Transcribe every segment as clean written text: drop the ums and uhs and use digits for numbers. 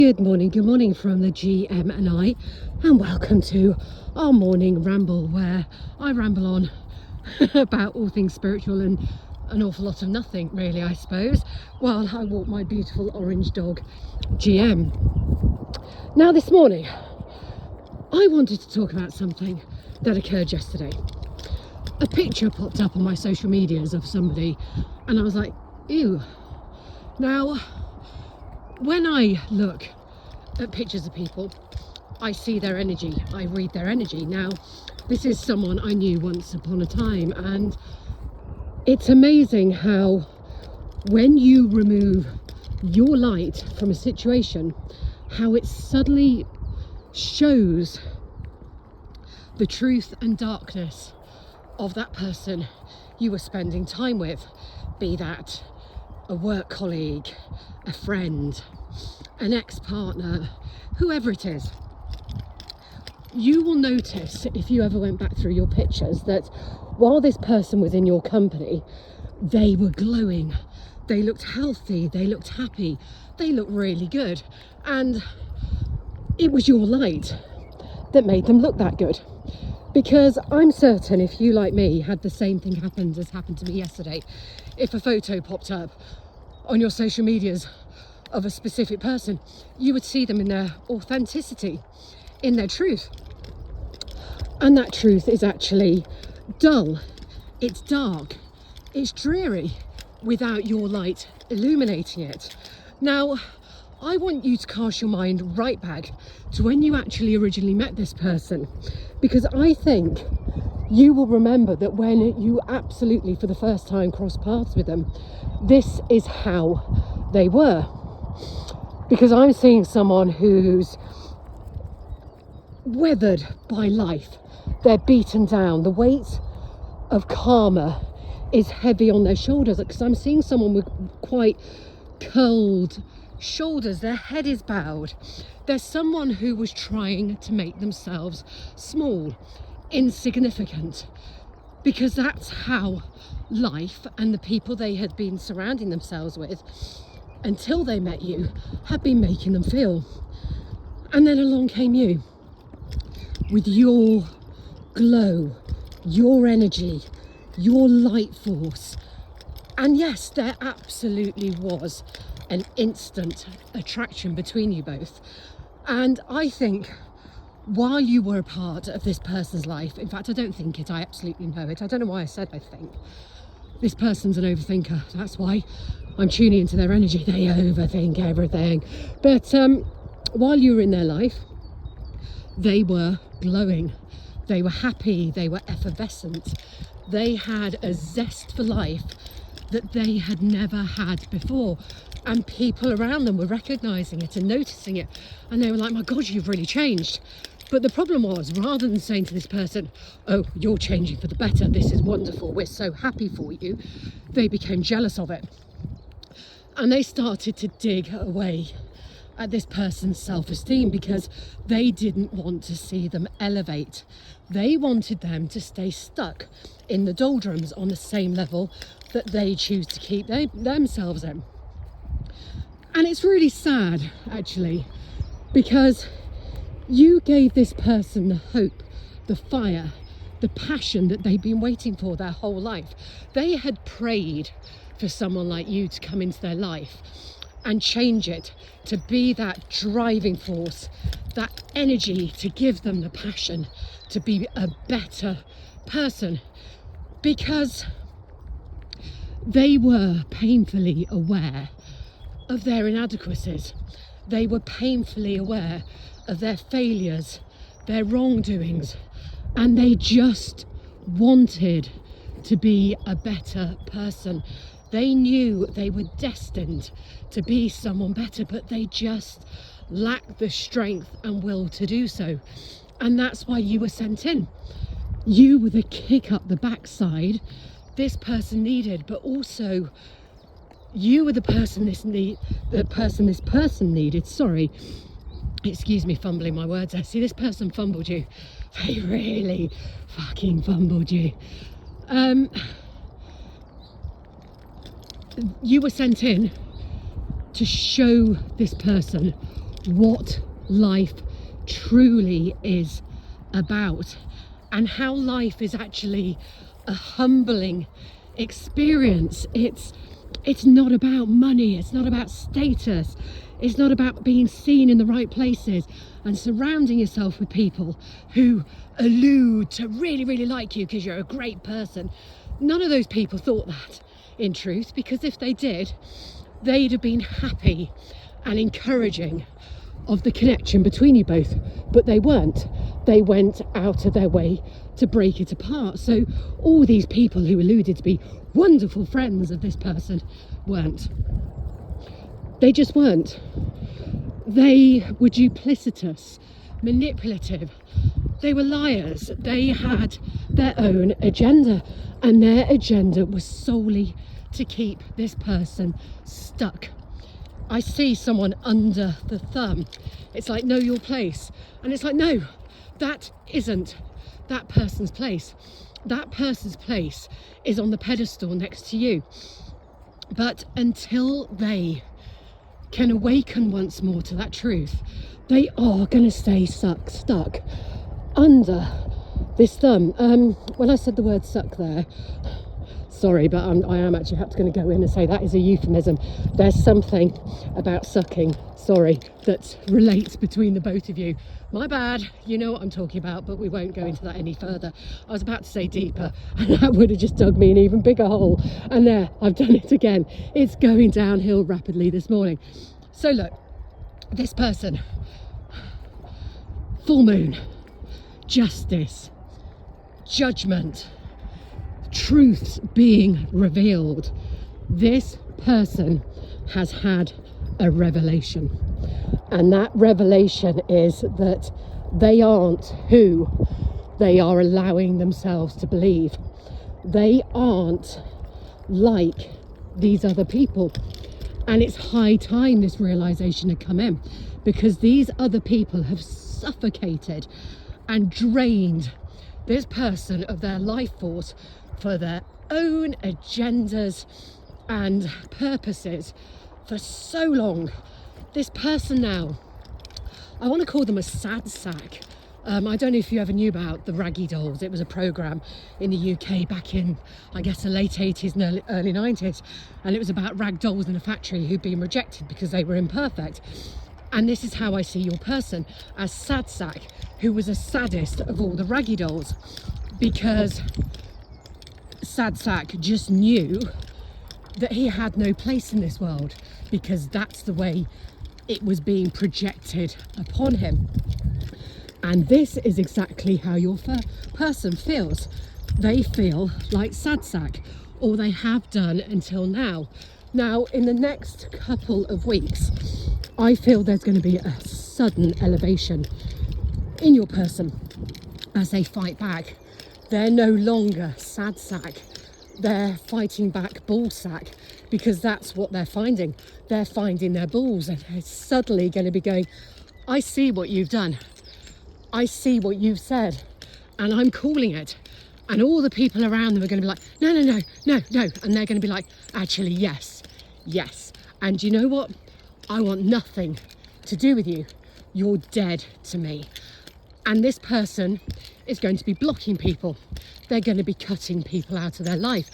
Good morning from the GM and I, and welcome to our morning ramble where I ramble on about all things spiritual and an awful lot of nothing really, I suppose, while I walk my beautiful orange dog GM. Now this morning I wanted to talk about something that occurred yesterday. A picture popped up on my social medias of somebody and I was like, ew. Now when I look at pictures of people, I see their energy, I read their energy. Now, this is someone I knew once upon a time, and it's amazing how when you remove your light from a situation, how it suddenly shows the truth and darkness of that person you were spending time with, be that a work colleague, a friend, an ex-partner, whoever it is. You will notice, if you ever went back through your pictures, that while this person was in your company, they were glowing, they looked healthy, they looked happy, they looked really good, and it was your light that made them look that good. Because I'm certain if you, like me, had the same thing happen as happened to me yesterday, if a photo popped up on your social medias of a specific person, you would see them in their authenticity, in their truth. And that truth is actually dull, it's dark, it's dreary without your light illuminating it. Now, I want you to cast your mind right back to when you actually originally met this person, because I think you will remember that when you absolutely for the first time crossed paths with them, this is how they were. Because I'm seeing someone who's weathered by life, they're beaten down, the weight of karma is heavy on their shoulders, because I'm seeing someone with quite curled shoulders, their head is bowed. There's someone who was trying to make themselves small, insignificant, because that's how life and the people they had been surrounding themselves with until they met you had been making them feel. And then along came you with your glow, your energy, your light force. And yes, there absolutely was an instant attraction between you both. And I think while you were a part of this person's life, in fact, I don't think it, I absolutely know it. I don't know why I said I think. This person's an overthinker. That's why I'm tuning into their energy. They overthink everything. But while you were in their life, they were glowing. They were happy. They were effervescent. They had a zest for life that they had never had before. And people around them were recognizing it and noticing it. And they were like, my God, you've really changed. But the problem was, rather than saying to this person, oh, you're changing for the better, this is wonderful, we're so happy for you, they became jealous of it. And they started to dig away at this person's self-esteem because they didn't want to see them elevate. They wanted them to stay stuck in the doldrums on the same level that they choose to keep themselves in. And it's really sad, actually, because you gave this person the hope, the fire, the passion that they've been waiting for their whole life. They had prayed for someone like you to come into their life and change it, to be that driving force, that energy to give them the passion to be a better person, because they were painfully aware of their inadequacies. They were painfully aware of their failures, their wrongdoings, and they just wanted to be a better person. They knew they were destined to be someone better, but they just lacked the strength and will to do so. And that's why you were sent in. You were the kick up the backside this person needed, but also you were the person this person needed. Sorry, excuse me fumbling my words. I see this person fumbled you. They really fucking fumbled you. You were sent in to show this person what life truly is about, and how life is actually a humbling experience. It's not about money, it's not about status, it's not about being seen in the right places and surrounding yourself with people who allude to really, really like you because you're a great person. None of those people thought that, in truth, because if they did, they'd have been happy and encouraging of the connection between you both, but they weren't. They went out of their way to break it apart. So all these people who alluded to be wonderful friends of this person weren't. They just weren't. They were duplicitous, manipulative. They were liars. They had their own agenda, and their agenda was solely to keep this person stuck. I see someone under the thumb. It's like, know your place. And it's like, no, that isn't that person's place. That person's place is on the pedestal next to you. But until they can awaken once more to that truth, they are going to stay stuck under this thumb. When I said the word suck there, sorry, but I am actually going to go in and say that is a euphemism. There's something about sucking, sorry, that relates between the both of you. My bad, you know what I'm talking about, but we won't go into that any further. I was about to say deeper, and that would have just dug me an even bigger hole. And there, I've done it again. It's going downhill rapidly this morning. So look, this person, full moon, justice, judgment, truths being revealed. This person has had a revelation, and that revelation is that they aren't who they are allowing themselves to believe. They aren't like these other people, and it's high time this realization had come in, because these other people have suffocated and drained this person of their life force for their own agendas and purposes for so long. This person now, I want to call them a sad sack. I don't know if you ever knew about the Raggy Dolls. It was a programme in the UK back in, I guess, the late 80s and early 90s. And it was about rag dolls in a factory who'd been rejected because they were imperfect. And this is how I see your person, as sad sack, who was a saddest of all the Raggy Dolls. Because sad sack just knew that he had no place in this world, because that's the way it was being projected upon him. And this is exactly how your person feels. They feel like sad sack, or they have done until now. Now, in the next couple of weeks, I feel there's going to be a sudden elevation in your person as they fight back. They're no longer sad sack. They're fighting back bull sack, because that's what they're finding. They're finding their bulls, and they're suddenly going to be going, I see what you've done. I see what you've said, and I'm calling it. And all the people around them are going to be like, no, no, no, no, no. And they're going to be like, actually, yes, yes. And you know what? I want nothing to do with you. You're dead to me. And this person is going to be blocking people. They're going to be cutting people out of their life.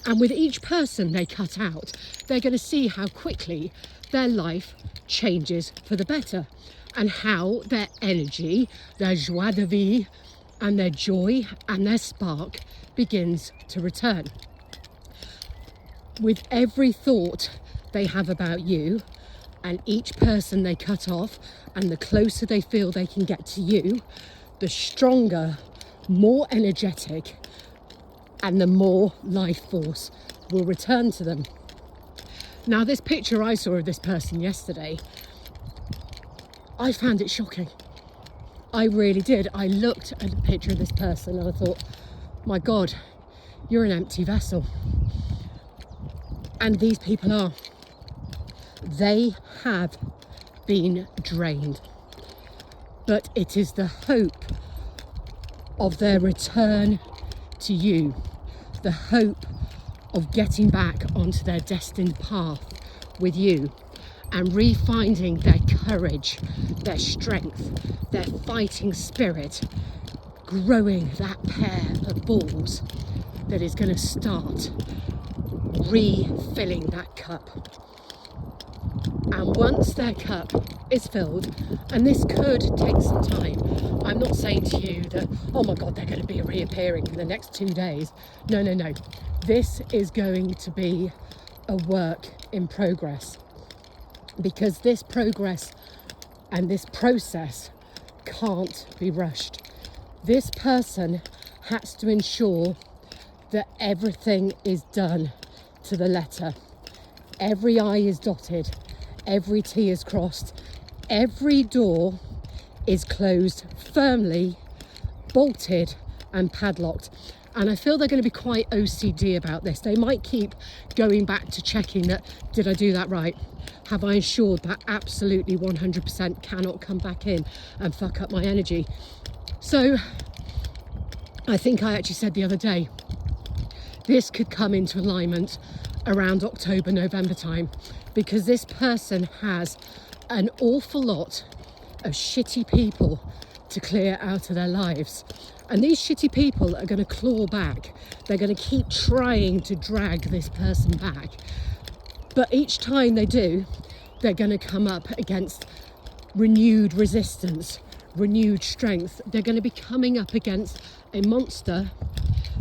And with each person they cut out, they're going to see how quickly their life changes for the better, and how their energy, their joie de vivre, and their joy and their spark begins to return. With every thought they have about you, and each person they cut off, and the closer they feel they can get to you, the stronger, more energetic, and the more life force will return to them. Now, this picture I saw of this person yesterday, I found it shocking. I really did. I looked at the picture of this person and I thought, my God, you're an empty vessel. And these people are. They have been drained. But it is the hope of their return to you, the hope of getting back onto their destined path with you, and refinding their courage, their strength, their fighting spirit, growing that pair of balls that is going to start refilling that cup. And once their cup is filled, and this could take some time, I'm not saying to you that, oh my God, they're going to be reappearing in the next 2 days. No. This is going to be a work in progress, because this progress and this process can't be rushed. This person has to ensure that everything is done to the letter. Every I is dotted, every T is crossed, every door is closed firmly, bolted and padlocked. And I feel they're going to be quite OCD about this. They might keep going back to checking that, did I do that right? Have I ensured that absolutely 100% cannot come back in and fuck up my energy? So I think I actually said the other day, this could come into alignment around October, November time, because this person has an awful lot of shitty people to clear out of their lives. And these shitty people are going to claw back. They're going to keep trying to drag this person back. But each time they do, they're going to come up against renewed resistance, renewed strength. They're going to be coming up against a monster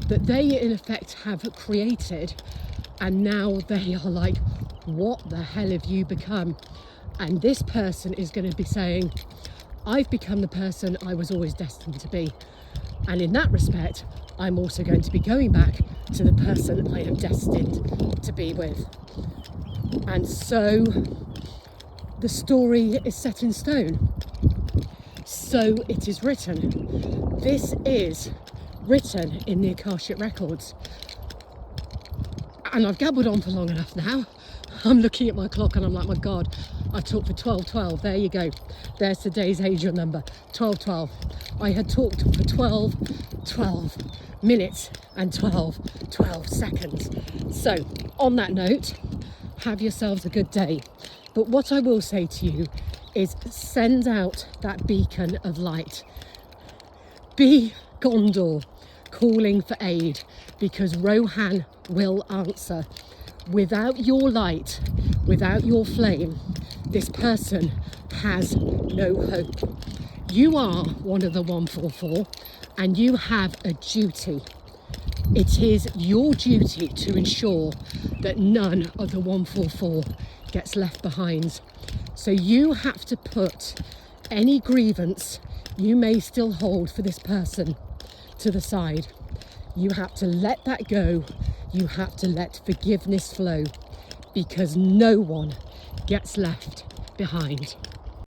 that they in effect have created, and now they are like, what the hell have you become? And this person is going to be saying, I've become the person I was always destined to be, and in that respect I'm also going to be going back to the person I am destined to be with. And so the story is set in stone, so it is written. This is written in the Akashic Records. And I've gabbled on for long enough now. I'm looking at my clock and I'm like, my God, I talked for 12:12. There you go. There's today's angel number, 12:12. I had talked for 12 minutes and 12 seconds. So on that note, have yourselves a good day. But what I will say to you is send out that beacon of light. Be Gondor calling for aid, because Rohan will answer. Without your light, without your flame, this person has no hope. You are one of the 144 and you have a duty. It is your duty to ensure that none of the 144 gets left behind. So you have to put any grievance you may still hold for this person to the side. You have to let that go. You have to let forgiveness flow, because no one gets left behind.